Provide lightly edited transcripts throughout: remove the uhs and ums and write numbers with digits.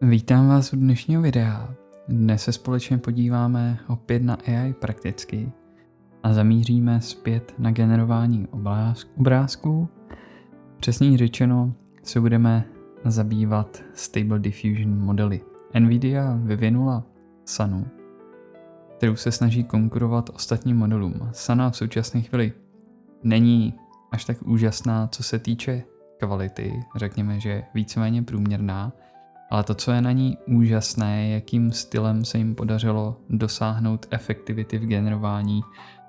Vítám vás u dnešního videa. Dnes se společně podíváme opět na AI prakticky a zamíříme zpět na generování obrázků. Přesněji řečeno se budeme zabývat Stable Diffusion modely. NVIDIA vyvinula Sanu, kterou se snaží konkurovat ostatním modelům. Sana v současné chvíli není až tak úžasná, co se týče kvality, řekněme, že je víceméně průměrná, ale to, co je na ní úžasné, je, jakým stylem se jim podařilo dosáhnout efektivity v generování,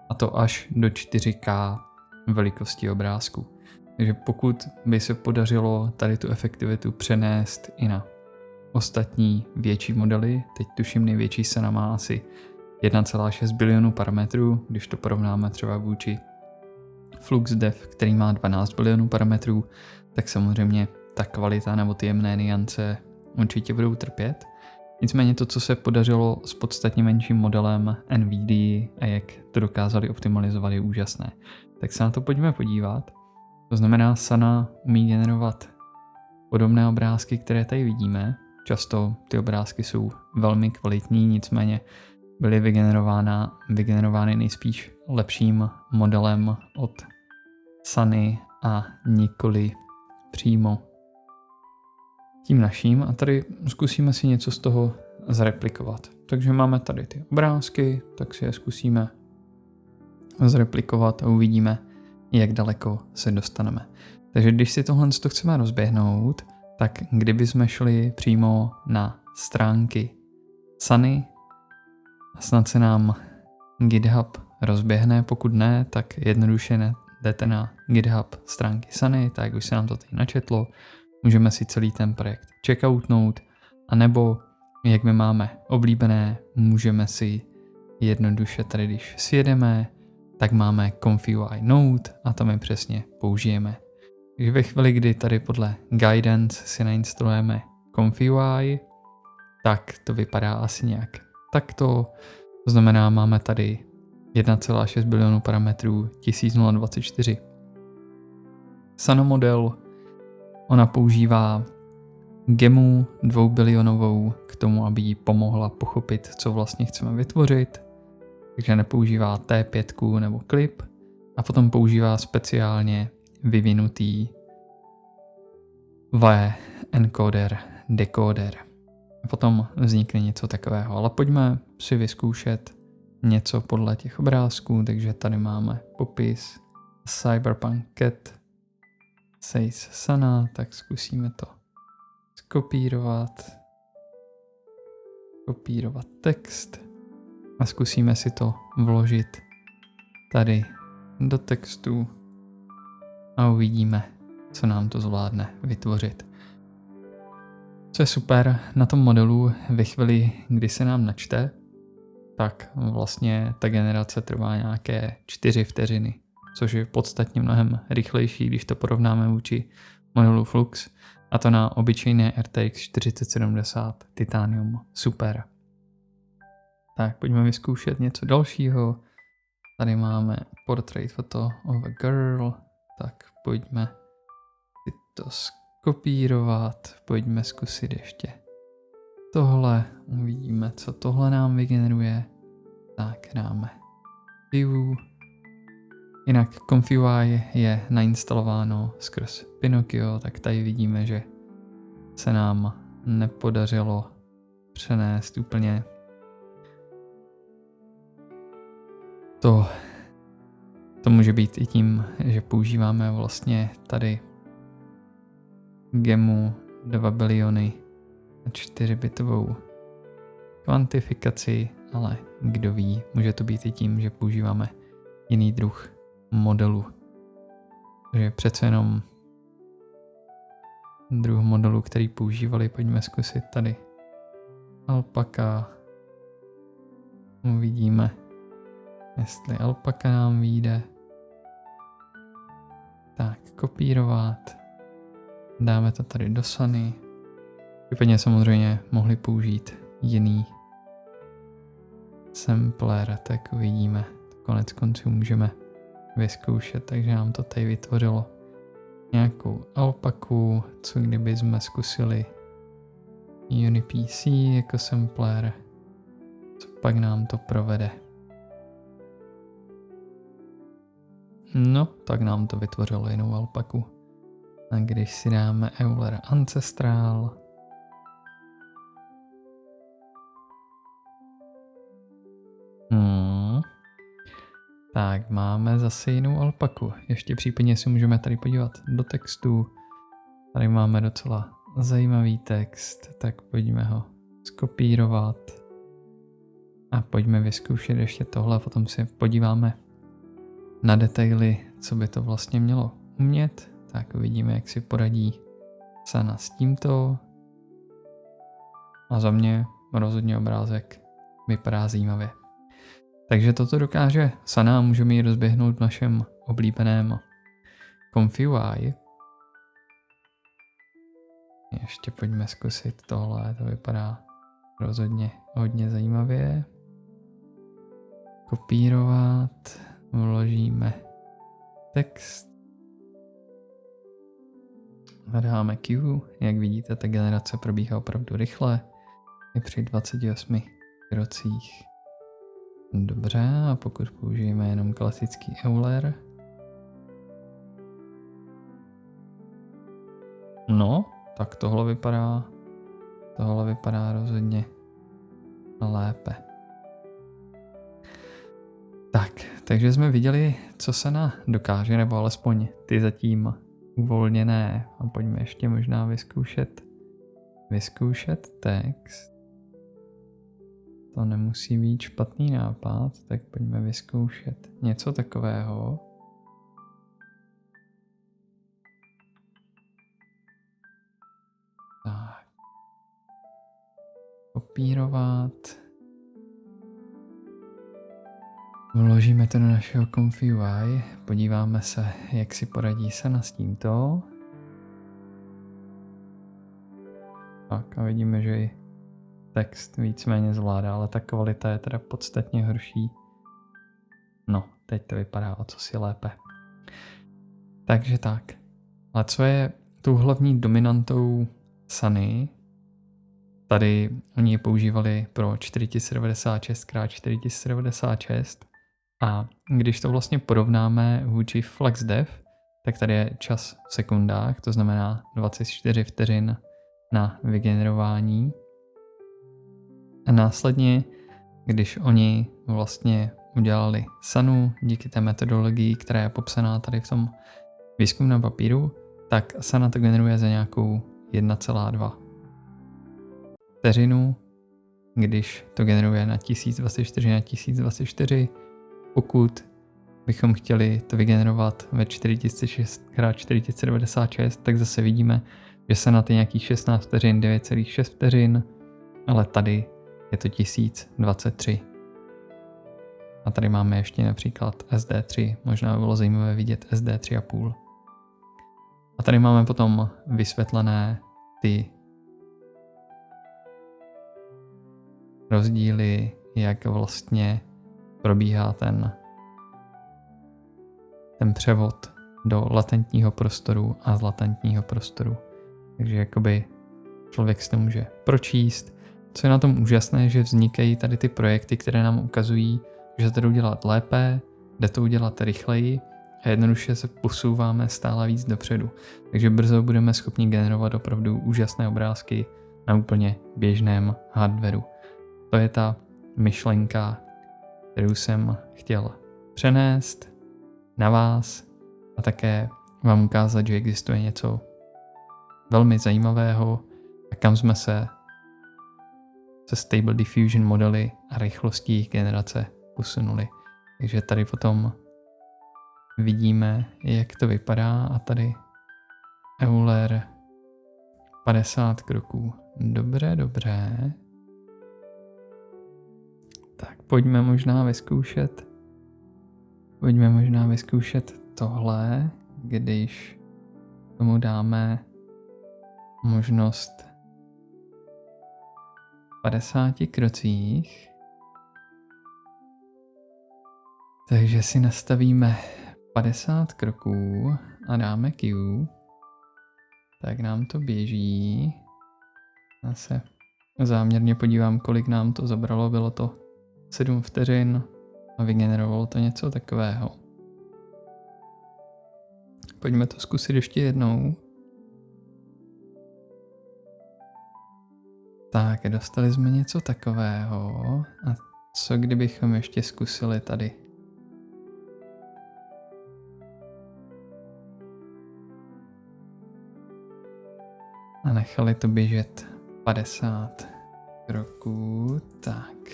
a to až do 4K velikosti obrázku. Takže pokud by se podařilo tady tu efektivitu přenést i na ostatní větší modely, teď tuším největší Sana má asi 1,6 bilionu parametrů, když to porovnáme třeba vůči FluxDev, který má 12 bilionů parametrů, tak samozřejmě ta kvalita nebo ty jemné niance určitě budou trpět. Nicméně to, co se podařilo s podstatně menším modelem NVIDIA a jak to dokázali optimalizovat, je úžasné. Tak se na to pojďme podívat. To znamená, Sana umí generovat podobné obrázky, které tady vidíme. Často ty obrázky jsou velmi kvalitní, nicméně byly vygenerovány nejspíš lepším modelem od Sany a nikoli přímo tím naším, a tady zkusíme si něco z toho zreplikovat. Takže máme tady ty obrázky, tak si je zkusíme zreplikovat a uvidíme, jak daleko se dostaneme. Takže když si tohle chceme rozběhnout, tak kdyby jsme šli přímo na stránky Sany, snad se nám GitHub rozběhne, pokud ne, tak jednoduše jdete na GitHub stránky Sany, tak už se nám to tady načetlo. Můžeme si celý ten projekt checkoutnout, anebo, jak my máme oblíbené, můžeme si jednoduše tady, když sjedeme, tak máme ComfyUI Node a tam je přesně použijeme. Takže ve chvíli, kdy tady podle guidance si nainstalujeme ComfyUI, tak to vypadá asi nějak takto. To znamená, máme tady 1,6 bilionu parametrů 1024. Sana model, ona používá gemu 2 bilionovou k tomu, aby jí pomohla pochopit, co vlastně chceme vytvořit. Takže nepoužívá T5 nebo klip a potom používá speciálně vyvinutý V encoder, decoder. A potom vznikne něco takového. Ale pojďme si vyzkoušet něco podle těch obrázků. Takže tady máme popis Cyberpunk Cat says Sana, tak zkusíme to skopírovat text a zkusíme si to vložit tady do textu a uvidíme, co nám to zvládne vytvořit. Co je super na tom modelu, ve chvíli, kdy se nám načte, tak vlastně ta generace trvá nějaké 4 vteřiny, což je podstatně mnohem rychlejší, když to porovnáme vůči modelu Flux, a to na obyčejné RTX 4070 Titanium Super. Tak pojďme vyzkoušet něco dalšího. Tady máme Portrait Photo of a Girl, tak pojďme si to skopírovat, pojďme zkusit ještě tohle, uvidíme, co tohle nám vygeneruje. Tak dáme View. Jinak ComfyUI je nainstalováno skrz Pinocchio, tak tady vidíme, že se nám nepodařilo přenést úplně to může být i tím, že používáme vlastně tady gemu 2 biliony a 4-bitovou kvantifikaci, ale kdo ví, může to být i tím, že používáme jiný druh modelu. Takže přece jenom druh modelu, který používali, pojďme zkusit tady alpaka. Uvidíme, jestli alpaka nám vyjde. Tak, kopírovat. Dáme to tady do Sany. Případně samozřejmě mohli použít jiný sampler, tak uvidíme. Konec konců můžeme vyzkoušet, takže nám to tady vytvořilo nějakou alpaku, co kdyby jsme zkusili JPC jako sampler. Co pak nám to provede? No, tak nám to vytvořilo jinou alpaku. A když si dáme Euler Ancestral, tak máme zase jinou alpaku. Ještě případně si můžeme tady podívat do textu. Tady máme docela zajímavý text, tak pojďme ho skopírovat. A pojďme vyzkoušet ještě tohle, potom si podíváme na detaily, co by to vlastně mělo umět. Tak uvidíme, jak si poradí Sana s tímto. A za mě rozhodně obrázek vypadá zajímavě. Takže toto dokáže Sana a můžeme ji rozběhnout v našem oblíbeném ComfyUI. Ještě pojďme zkusit tohle, to vypadá rozhodně hodně zajímavě. Kopírovat, vložíme text, hledáme Q, jak vidíte, ta generace probíhá opravdu rychle, i při 28 krocích. Dobře, a pokud použijeme jenom klasický Euler, no, tak tohle vypadá rozhodně lépe. Takže jsme viděli, co Sana dokáže, nebo alespoň ty zatím uvolněné. A pojďme ještě možná vyzkoušet text. To nemusí být špatný nápad, tak pojďme vyzkoušet něco takového. Tak. Kopírovat. Vložíme to do našeho ComfyUI, podíváme se, jak si poradí Sana s tímto. Tak a vidíme, že i text víceméně zvládá, ale ta kvalita je teda podstatně horší. No, teď to vypadá o cosi lépe. Takže tak. A co je tou hlavní dominantou Sany? Tady oni ji používali pro 4096x4096 a když to vlastně porovnáme vůči FlexDev, tak tady je čas v sekundách, to znamená 24 vteřin na vygenerování. A následně, když oni vlastně udělali Sanu díky té metodologii, která je popsaná tady v tom výzkumném papíru, tak Sana to generuje za nějakou 1,2 vteřinu, když to generuje na 1024 na 1024. Pokud bychom chtěli to vygenerovat ve 4006x4096, tak zase vidíme, že se na ty nějakých 16 vteřin, 9,6 vteřin, ale tady je to 1023. A tady máme ještě například SD3, možná by bylo zajímavé vidět SD3,5. A tady máme potom vysvětlené ty rozdíly, jak vlastně probíhá ten převod do latentního prostoru a z latentního prostoru. Takže jakoby člověk si to může pročíst. Co je na tom úžasné, že vznikají tady ty projekty, které nám ukazují, že se to udělat lépe, jde to udělat rychleji a jednoduše se posouváme stále víc dopředu. Takže brzo budeme schopni generovat opravdu úžasné obrázky na úplně běžném hardwareu. To je ta myšlenka, kterou jsem chtěl přenést na vás a také vám ukázat, že existuje něco velmi zajímavého a kam jsme se Stable Diffusion modely a rychlostí jejich generace posunuli. Takže tady potom vidíme, jak to vypadá a tady Euler 50 kroků. Dobře. Tak pojďme možná vyzkoušet tohle, když tomu dáme možnost 50 krocích. Takže si nastavíme 50 kroků a dáme Q. Tak nám to běží. Já se záměrně podívám, kolik nám to zabralo. Bylo to 7 vteřin a vygenerovalo to něco takového. Pojďme to zkusit ještě jednou. Tak, dostali jsme něco takového. A co kdybychom ještě zkusili tady? A nechali to běžet 50 kroků. Tak,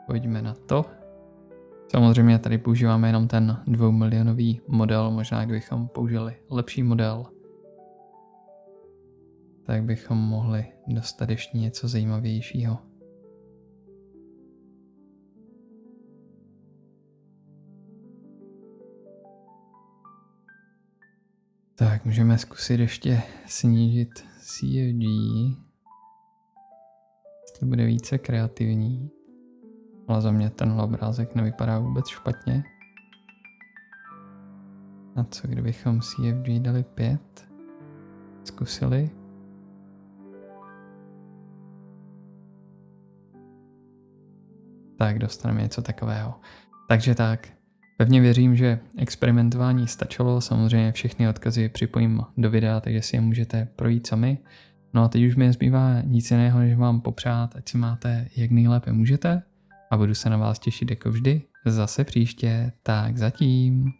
pojďme na to. Samozřejmě tady používáme jenom ten 2 milionový model, možná kdybychom použili lepší model, tak bychom mohli dostat ještě něco zajímavějšího. Tak, můžeme zkusit ještě snížit CFG, jestli bude více kreativní. Ale za mě tenhle obrázek nevypadá vůbec špatně. A co kdybychom CFG dali 5? Zkusili. Tak dostaneme něco takového. Takže tak, pevně věřím, že experimentování stačilo. Samozřejmě všechny odkazy připojím do videa, takže si je můžete projít sami. No a teď už mi nezbývá nic jiného, než vám popřát, ať si máte jak nejlépe můžete. A budu se na vás těšit jako vždy zase příště. Tak zatím.